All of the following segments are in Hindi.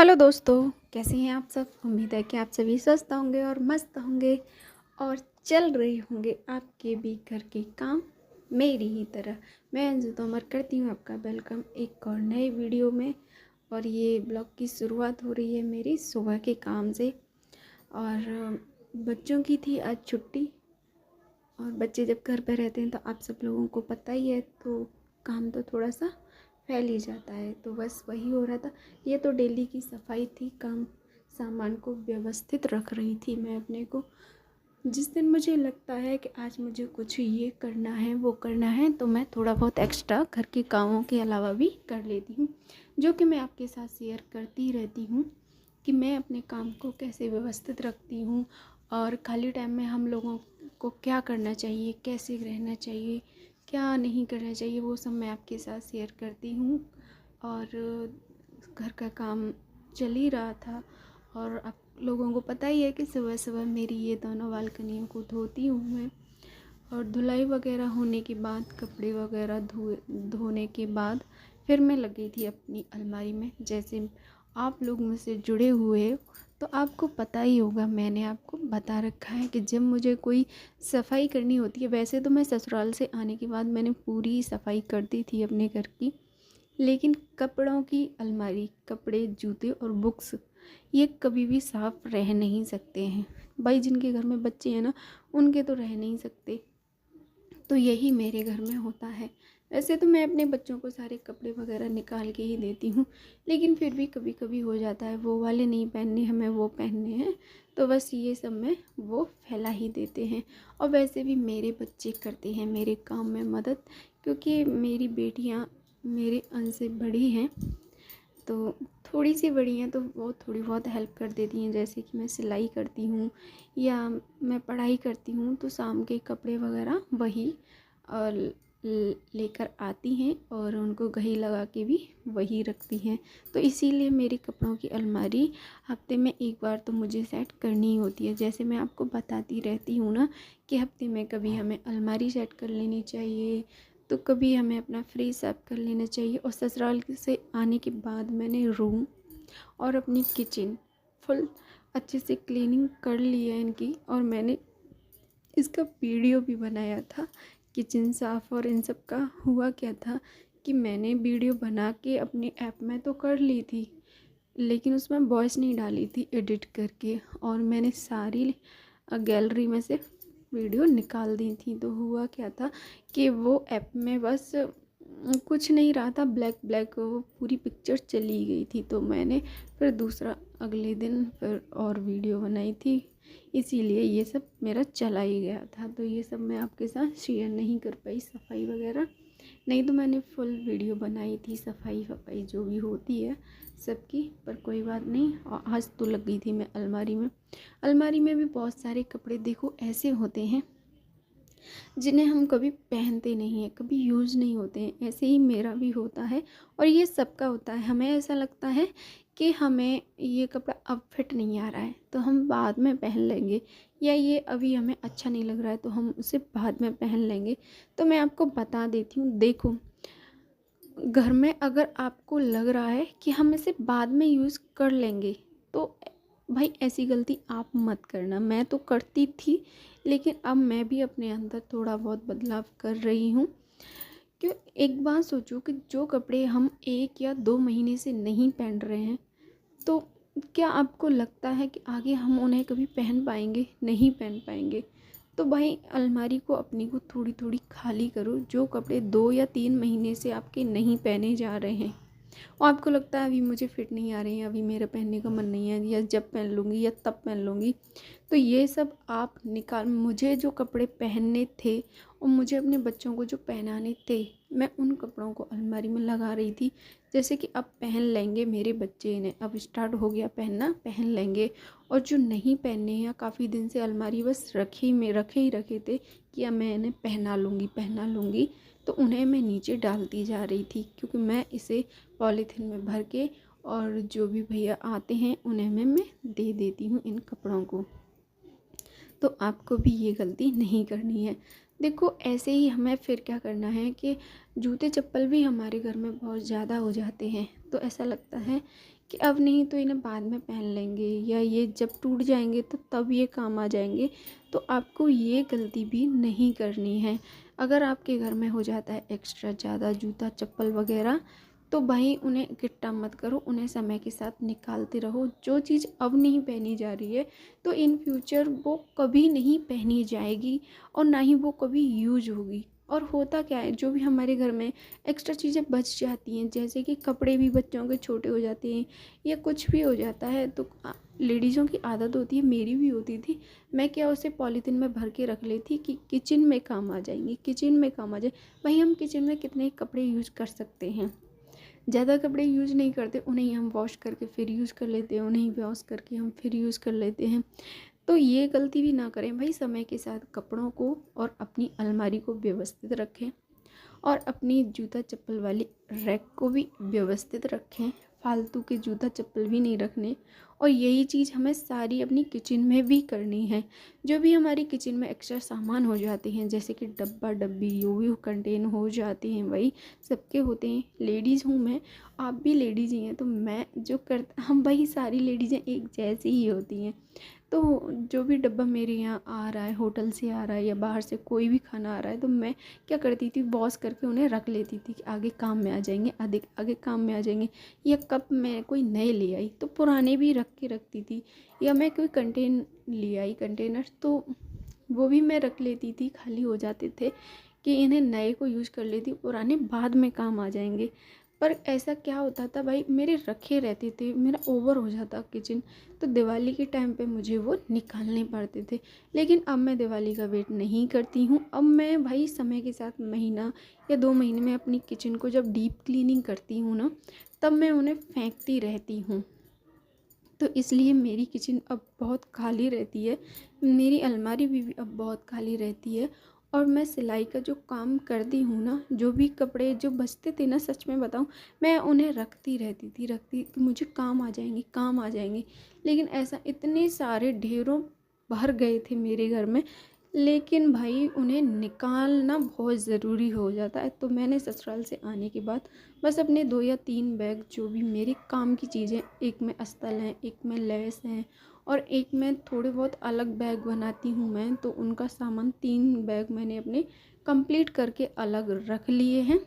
हेलो दोस्तों, कैसे हैं आप सब। उम्मीद है कि आप सभी स्वस्थ होंगे और मस्त होंगे और चल रहे होंगे आपके भी घर के काम मेरी ही तरह। मैं अंजू तोमर करती हूँ आपका वेलकम एक और नए वीडियो में। और ये ब्लॉग की शुरुआत हो रही है मेरी सुबह के काम से। और बच्चों की थी आज छुट्टी, और बच्चे जब घर पर रहते हैं तो आप सब लोगों को पता ही है, तो काम तो थोड़ा सा फैल ही जाता है। तो बस वही हो रहा था। ये तो डेली की सफाई थी, काम सामान को व्यवस्थित रख रही थी मैं अपने को। जिस दिन मुझे लगता है कि आज मुझे कुछ ये करना है वो करना है, तो मैं थोड़ा बहुत एक्स्ट्रा घर के कामों के अलावा भी कर लेती हूँ, जो कि मैं आपके साथ शेयर करती रहती हूँ कि मैं अपने काम को कैसे व्यवस्थित रखती हूँ। और खाली टाइम में हम लोगों को क्या करना चाहिए, कैसे रहना चाहिए, क्या नहीं करना चाहिए, वो सब मैं आपके साथ शेयर करती हूँ। और घर का काम चल ही रहा था। और आप लोगों को पता ही है कि सुबह सुबह मेरी ये दोनों बालकनियों को धोती हूँ मैं। और धुलाई वगैरह होने के बाद, कपड़े वगैरह धोने के बाद फिर मैं लगी थी अपनी अलमारी में। जैसे आप लोग मुझसे जुड़े हुए हो तो आपको पता ही होगा, मैंने आपको बता रखा है कि जब मुझे कोई सफाई करनी होती है, वैसे तो मैं ससुराल से आने के बाद मैंने पूरी सफाई कर दी थी अपने घर की, लेकिन कपड़ों की अलमारी, कपड़े, जूते और बुक्स, ये कभी भी साफ़ रह नहीं सकते हैं भाई। जिनके घर में बच्चे हैं ना, उनके तो रह नहीं सकते। तो यही मेरे घर में होता है। वैसे तो मैं अपने बच्चों को सारे कपड़े वगैरह निकाल के ही देती हूँ, लेकिन फिर भी कभी कभी हो जाता है वो वाले नहीं पहनने, हमें वो पहनने हैं, तो बस ये सब में वो फैला ही देते हैं। और वैसे भी मेरे बच्चे करते हैं मेरे काम में मदद, क्योंकि मेरी बेटियाँ मेरे अंश से बड़ी हैं, तो थोड़ी सी बड़ी हैं, तो वो थोड़ी बहुत हेल्प कर देती हैं। जैसे कि मैं सिलाई करती हूँ या मैं पढ़ाई करती हूँ, तो शाम के कपड़े वगैरह वही लेकर आती हैं और उनको घड़ी लगा के भी वही रखती हैं। तो इसीलिए मेरी कपड़ों की अलमारी हफ्ते में एक बार तो मुझे सेट करनी ही होती है। जैसे मैं आपको बताती रहती हूँ ना कि हफ्ते में कभी हमें अलमारी सेट कर लेनी चाहिए, तो कभी हमें अपना फ्रिज साफ कर लेना चाहिए। और ससुराल से आने के बाद मैंने रूम और अपनी किचन फुल अच्छे से क्लीनिंग कर ली है इनकी। और मैंने इसका वीडियो भी बनाया था, किचन साफ़ और इन सब का। हुआ क्या था कि मैंने वीडियो बना के अपने ऐप में तो कर ली थी, लेकिन उसमें वॉइस नहीं डाली थी एडिट करके, और मैंने सारी गैलरी में से वीडियो निकाल दी थी। तो हुआ क्या था कि वो ऐप में बस कुछ नहीं रहा था, ब्लैक ब्लैक वो पूरी पिक्चर चली गई थी। तो मैंने फिर दूसरा अगले दिन फिर और वीडियो बनाई थी, इसीलिए ये सब मेरा चला ही गया था। तो ये सब मैं आपके साथ शेयर नहीं कर पाई, सफाई वगैरह। नहीं तो मैंने फुल वीडियो बनाई थी सफाई वफाई जो भी होती है सबकी, पर कोई बात नहीं। और आज तो लग गई थी मैं अलमारी में। अलमारी में भी बहुत सारे कपड़े देखो ऐसे होते हैं जिन्हें हम कभी पहनते नहीं हैं, कभी यूज़ नहीं होते हैं। ऐसे ही मेरा भी होता है और ये सबका होता है। हमें ऐसा लगता है कि हमें ये कपड़ा अब फिट नहीं आ रहा है तो हम बाद में पहन लेंगे, या ये अभी हमें अच्छा नहीं लग रहा है तो हम उसे बाद में पहन लेंगे। तो मैं आपको बता देती हूँ, देखो, घर में अगर आपको लग रहा है कि हम इसे बाद में यूज़ कर लेंगे, तो भाई ऐसी गलती आप मत करना। मैं तो करती थी, लेकिन अब मैं भी अपने अंदर थोड़ा बहुत बदलाव कर रही हूँ। क्यों, एक बात सोचो कि जो कपड़े हम 1 या 2 महीने से नहीं पहन रहे हैं, तो क्या आपको लगता है कि आगे हम उन्हें कभी पहन पाएंगे? नहीं पहन पाएंगे। तो भाई अलमारी को अपनी को थोड़ी थोड़ी खाली करो। जो कपड़े 2 या 3 महीने से आपके नहीं पहने जा रहे हैं और आपको लगता है अभी मुझे फिट नहीं आ रहे हैं, अभी मेरा पहनने का मन नहीं है, या जब पहन लूँगी या तब पहन लूँगी, तो ये सब आप निकाल। मुझे जो कपड़े पहनने थे और मुझे अपने बच्चों को जो पहनाने थे, मैं उन कपड़ों को अलमारी में लगा रही थी। जैसे कि अब पहन लेंगे मेरे बच्चे, इन्हें अब स्टार्ट हो गया पहनना, पहन लेंगे। और जो नहीं पहने या काफ़ी दिन से अलमारी बस रखे थे कि अब मैं इन्हें पहना लूँगी, तो उन्हें मैं नीचे डालती जा रही थी, क्योंकि मैं इसे पॉलीथीन में भर के और जो भी भैया आते हैं उन्हें मैं दे देती हूँ इन कपड़ों को। तो आपको भी ये गलती नहीं करनी है। देखो ऐसे ही हमें फिर क्या करना है कि जूते चप्पल भी हमारे घर में बहुत ज़्यादा हो जाते हैं, तो ऐसा लगता है कि अब नहीं तो इन्हें बाद में पहन लेंगे, या ये जब टूट जाएंगे तो तब ये काम आ जाएंगे। तो आपको ये गलती भी नहीं करनी है। अगर आपके घर में हो जाता है एक्स्ट्रा ज़्यादा जूता चप्पल वगैरह, तो भाई उन्हें इकट्ठा मत करो, उन्हें समय के साथ निकालते रहो। जो चीज़ अब नहीं पहनी जा रही है तो इन फ्यूचर वो कभी नहीं पहनी जाएगी और ना ही वो कभी यूज होगी। और होता क्या है, जो भी हमारे घर में एक्स्ट्रा चीज़ें बच जाती हैं, जैसे कि कपड़े भी बच्चों के छोटे हो जाते हैं या कुछ भी हो जाता है, तो लेडीज़ों की आदत होती है, मेरी भी होती थी, मैं क्या उसे पॉलीथीन में भर के रख लेती कि किचन में काम आ जाएंगी, किचन में काम आ जाए। भाई हम किचन में कितने कपड़े यूज कर सकते हैं, ज़्यादा कपड़े यूज नहीं करते, उन्हें ही हम वॉश करके फिर यूज़ कर लेते हैं, उन्हें ही वॉश करके हम फिर यूज़ कर लेते हैं। तो ये गलती भी ना करें भाई, समय के साथ कपड़ों को और अपनी अलमारी को व्यवस्थित रखें और अपनी जूता चप्पल वाली रैक को भी व्यवस्थित रखें। फालतू के जूता चप्पल भी नहीं रखने। और यही चीज़ हमें सारी अपनी किचन में भी करनी है। जो भी हमारी किचन में एक्स्ट्रा सामान हो जाते हैं, जैसे कि डब्बा डब्बी जो भी कंटेन हो जाते हैं, वही सबके होते हैं। लेडीज़ हूँ मैं, आप भी लेडीज़ ही हैं, तो मैं जो कर हम भाई सारी लेडीज़ें एक जैसी ही होती हैं। तो जो भी डब्बा मेरे यहाँ आ रहा है, होटल से आ रहा है या बाहर से कोई भी खाना आ रहा है, तो मैं क्या करती थी, वॉश करके उन्हें रख लेती थी कि आगे काम में आ जाएंगे, आगे आगे काम में आ जाएंगे। या कप मैं कोई नए ले आई तो पुराने भी रख के रखती थी, या मैं कोई ले आई कंटेनर, तो वो भी मैं रख लेती थी, खाली हो जाते थे कि इन्हें नए को यूज़ कर लेती, पुराने बाद में काम आ जाएंगे। पर ऐसा क्या होता था भाई, मेरे रखे रहते थे, मेरा ओवर हो जाता किचन, तो दिवाली के टाइम पे मुझे वो निकालने पड़ते थे। लेकिन अब मैं दिवाली का वेट नहीं करती हूँ। अब मैं भाई समय के साथ महीना या 2 महीने में अपनी किचन को जब डीप क्लीनिंग करती हूँ ना, तब मैं उन्हें फेंकती रहती हूँ। तो इसलिए मेरी किचन अब बहुत खाली रहती है, मेरी अलमारी भी अब बहुत खाली रहती है। और मैं सिलाई का जो काम करती हूँ ना, जो भी कपड़े जो बचते थे ना, सच में बताऊँ, मैं उन्हें रखती रहती थी, रखती कि मुझे काम आ जाएंगे, काम आ जाएंगे। लेकिन ऐसा इतने सारे ढेरों भर गए थे मेरे घर में, लेकिन भाई उन्हें निकालना बहुत ज़रूरी हो जाता है। तो मैंने ससुराल से आने के बाद बस अपने 2 या 3 बैग जो भी मेरे काम की चीज़ें, एक में अस्तर हैं, एक में लेस हैं और एक में थोड़े बहुत अलग बैग बनाती हूँ मैं, तो उनका सामान 3 बैग मैंने अपने कंप्लीट करके अलग रख लिए हैं,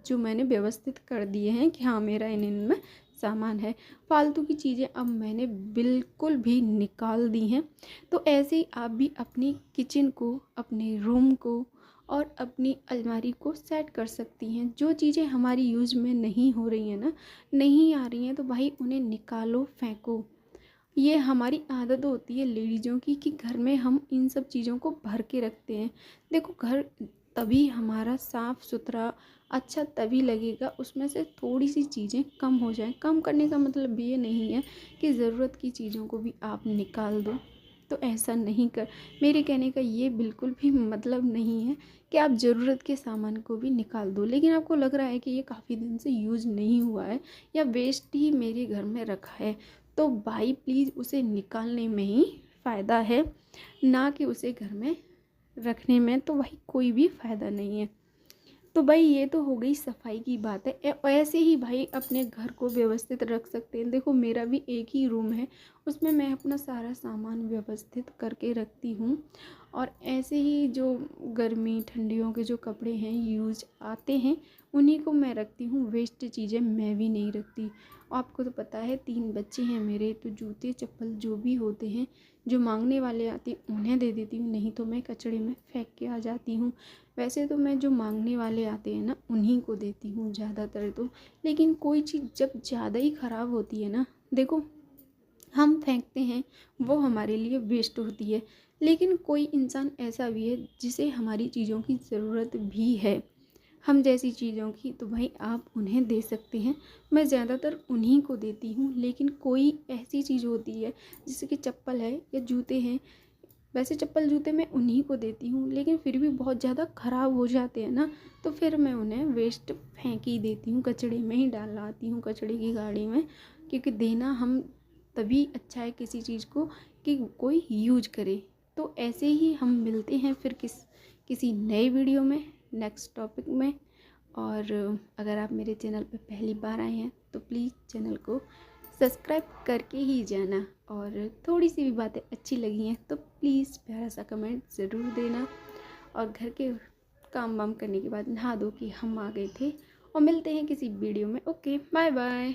जो मैंने व्यवस्थित कर दिए हैं कि हाँ मेरा इनमें सामान है। फालतू की चीज़ें अब मैंने बिल्कुल भी निकाल दी हैं। तो ऐसे ही आप भी अपनी किचन को, अपने रूम को और अपनी अलमारी को सेट कर सकती हैं। जो चीज़ें हमारी यूज़ में नहीं हो रही हैं ना, नहीं आ रही हैं, तो भाई उन्हें निकालो, फेंको। ये हमारी आदत होती है लेडीज़ों की कि घर में हम इन सब चीज़ों को भर के रखते हैं। देखो घर तभी हमारा साफ़ सुथरा अच्छा तभी लगेगा, उसमें से थोड़ी सी चीज़ें कम हो जाएं। कम करने का मतलब ये नहीं है कि ज़रूरत की चीज़ों को भी आप निकाल दो, तो ऐसा नहीं कर, मेरे कहने का ये बिल्कुल भी मतलब नहीं है कि आप ज़रूरत के सामान को भी निकाल दो। लेकिन आपको लग रहा है कि ये काफ़ी दिन से यूज़ नहीं हुआ है या वेस्ट ही मेरे घर में रखा है, तो भाई प्लीज़ उसे निकालने में ही फ़ायदा है, ना कि उसे घर में रखने में। तो भाई कोई भी फ़ायदा नहीं है। तो भाई ये तो हो गई सफाई की बात है। ऐसे ही भाई अपने घर को व्यवस्थित रख सकते हैं। देखो मेरा भी एक ही रूम है, उसमें मैं अपना सारा सामान व्यवस्थित करके रखती हूँ। और ऐसे ही जो गर्मी ठंडियों के जो कपड़े हैं यूज आते हैं, उन्हीं को मैं रखती हूँ, वेस्ट चीज़ें मैं भी नहीं रखती। आपको तो पता है 3 बच्चे हैं मेरे, तो जूते चप्पल जो भी होते हैं, जो मांगने वाले आते उन्हें दे देती हूँ, नहीं तो मैं कचड़े में फेंक के आ जाती हूँ। वैसे तो मैं जो मांगने वाले आते हैं ना, उन्हीं को देती हूँ ज़्यादातर तो। लेकिन कोई चीज़ जब ज़्यादा ही ख़राब होती है ना, देखो हम फेंकते हैं, वो हमारे लिए वेस्ट होती है। लेकिन कोई इंसान ऐसा भी है जिसे हमारी चीज़ों की ज़रूरत भी है, हम जैसी चीज़ों की, तो भाई आप उन्हें दे सकते हैं। मैं ज़्यादातर उन्हीं को देती हूँ। लेकिन कोई ऐसी चीज़ होती है जैसे कि चप्पल है या जूते हैं, वैसे चप्पल जूते मैं उन्हीं को देती हूँ, लेकिन फिर भी बहुत ज़्यादा ख़राब हो जाते हैं ना, तो फिर मैं उन्हें वेस्ट फेंक ही देती हूँ, कचड़े में ही डाल आती हूँ, कचड़े की गाड़ी में। क्योंकि देना हम तभी अच्छा है किसी चीज़ को कि कोई यूज करे। तो ऐसे ही हम मिलते हैं फिर किसी नए वीडियो में, नेक्स्ट टॉपिक में। और अगर आप मेरे चैनल पर पहली बार आए हैं तो प्लीज़ चैनल को सब्सक्राइब करके ही जाना। और थोड़ी सी भी बातें अच्छी लगी हैं तो प्लीज़ प्यारा सा कमेंट ज़रूर देना। और घर के काम वाम करने के बाद नहा धो के हम आ गए थे, और मिलते हैं किसी वीडियो में। Okay, bye bye.